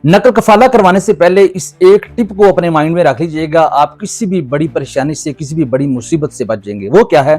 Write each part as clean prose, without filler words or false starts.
नकल कफाला करवाने से पहले इस एक टिप को अपने माइंड में रख लीजिएगा, आप किसी भी बड़ी परेशानी से, किसी भी बड़ी मुसीबत से बच जाएंगे। वो क्या है?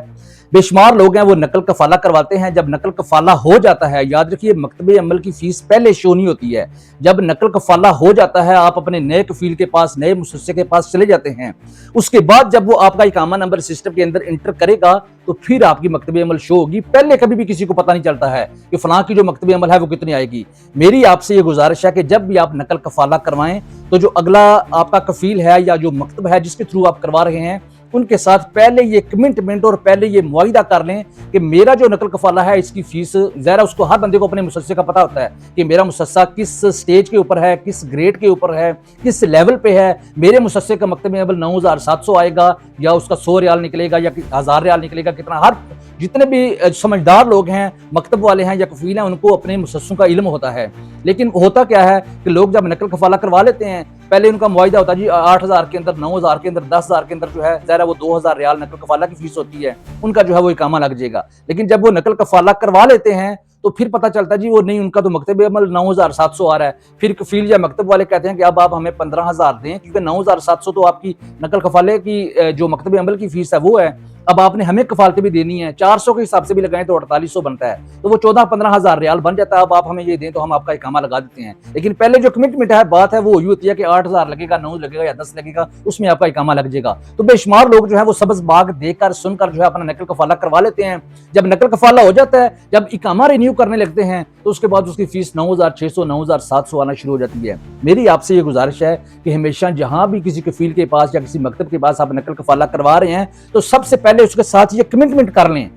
बेशुमार लोग हैं वो नकल कफाला करवाते हैं, जब नकल कफाला हो जाता है, याद रखिए मकतबे अमल की फीस पहले शो नहीं होती है। जब नकल कफाला हो जाता है, आप अपने नए कफील के पास, नए मुसस्से के पास चले जाते हैं, उसके बाद जब वो आपका इकामा नंबर सिस्टम के अंदर इंटर करेगा तो फिर आपकी मकतबे अमल शो होगी। पहले कभी भी किसी को पता नहीं चलता है कि फलां की जो मकतबे अमल है वो कितनी आएगी। मेरी आपसे ये गुजारिश है कि जब भी आप नकल कफाला करवाएं तो जो अगला आपका कफील है या जो मकतब है जिसके थ्रू आप करवा रहे हैं, उनके साथ पहले ये कमिटमेंट और पहले ये मुआहिदा कर लें कि मेरा जो नकल कफाला है इसकी फीस, ज़रा उसको हर बंदे को अपने मुसस्से का पता होता है कि मेरा मुसस्सा किस स्टेज के ऊपर है, किस ग्रेड के ऊपर है, किस लेवल पे है। मेरे मुसस्से का मकतब अमल 9700 आएगा या उसका 100 रियाल निकलेगा या 1000 रियाल निकलेगा, कितना। हर जितने भी समझदार लोग हैं, मकतब वाले हैं या कफील हैं, उनको अपने मुसस्सों का इल्म होता है। लेकिन होता क्या है कि लोग जब नकल कफाला करवा लेते हैं, पहले उनका मुआहिदा होता है जी 8000 के अंदर, 9000 के अंदर, 10000 के अंदर जो है ज़रा वो 2000 रियाल नकल कफाला की फीस होती है, उनका जो है वो इकामा लग जाएगा। लेकिन जब वो नकल कफाला करवा लेते हैं तो फिर पता चलता है जी वो नहीं, उनका तो मकतब अमल 9700 आ रहा है। फिर कफील या मकतब वाले कहते हैं कि अब आप हमें 15000 दें, क्योंकि 9700 तो आपकी नकल कफाले की जो मकतब अमल की फीस है वो है। अब आपने हमें कफालतें भी देनी है, 400 के हिसाब से भी लगाएं तो 4800 बनता है, तो वो 14-15 हजार रियाल बन जाता है। अब आप हमें ये दें तो हम आपका इकामा लगा देते हैं। लेकिन पहले जो कमिटमेंट है, बात है, वो वही होती है कि 8000 लगेगा, 9 लगेगा या 10 लगेगा, उसमें आपका इकामा लग जाएगा। तो बेशुमार लोग जो है वो सबज बाग देखकर सुनकर जो है अपना नकल कफाला करवा लेते हैं। जब नकल कफाला हो जाता है, जब इकामा रिन्यू करने लगते हैं, तो उसके बाद उसकी फीस 9600, 9700 आना शुरू हो जाती है। मेरी आपसे ये गुजारिश है कि हमेशा जहां भी किसी कफील के पास या किसी मकतब के पास आप नकल कफाला करवा रहे हैं तो सबसे पहले उसके साथ ये कमिटमेंट कर लें,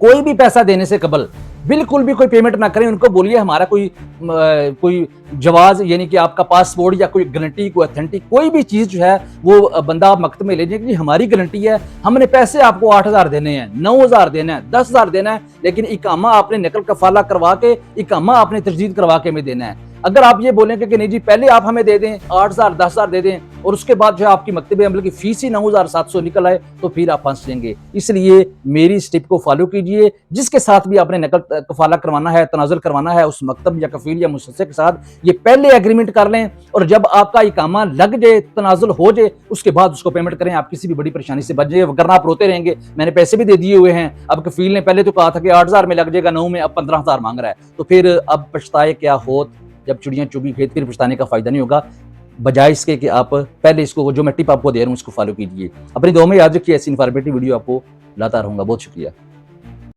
कोई भी पैसा देने से कबल बिल्कुल भी कोई पेमेंट ना करें। उनको बोलिए हमारा कोई जवाज, यानी कि आपका पासपोर्ट या कोई गारंटी, कोई अथेंटिक, कोई भी चीज जो है वो बंदा आप मकतब में ले जाए कि हमारी गारंटी है, हमने पैसे आपको 8000 देने हैं, 9000 देना है, 10000 देना है, लेकिन इकामा आपने नकल कफाला करवा के, इकामा आपने तजदीद करवा के हमें देना है। अगर आप ये बोलेंगे कि नहीं जी पहले आप हमें दे दें 8000, 10000 दे दें और उसके बाद जो है आपकी मकतब अमल की फीस ही 9700 निकल आए, तो फिर आप फंस जाएंगे। इसलिए मेरी इस टिप को फॉलो कीजिए। जिसके साथ भी आपने नकल कफाला करवाना है, तनाजुल करवाना है, उस मकतब या कफील या मुसस्से के साथ ये पहले एग्रीमेंट कर लें, और जब आपका इकामा लग जाए, तनाजुल हो जाए, उसके बाद उसको पेमेंट करें। आप किसी भी बड़ी परेशानी से बच जाइए, वरना आप रोते रहेंगे मैंने पैसे भी दे दिए हुए हैं, अब कफील ने पहले तो कहा था कि 8000 में लग जाएगा, 9 में अब 15000 मांग रहा है, तो फिर अब पछताए क्या होत जब चिड़ियां चुगी खेत, फिर पछताने का फायदा नहीं होगा। बजाय इसके कि आप पहले इसको, जो मैं टिप आपको दे रहा हूँ, इसको फॉलो कीजिए। अपनी दुआ में याद रखिए, ऐसी इन्फॉर्मेटिव वीडियो आपको लाता रहूंगा। बहुत शुक्रिया।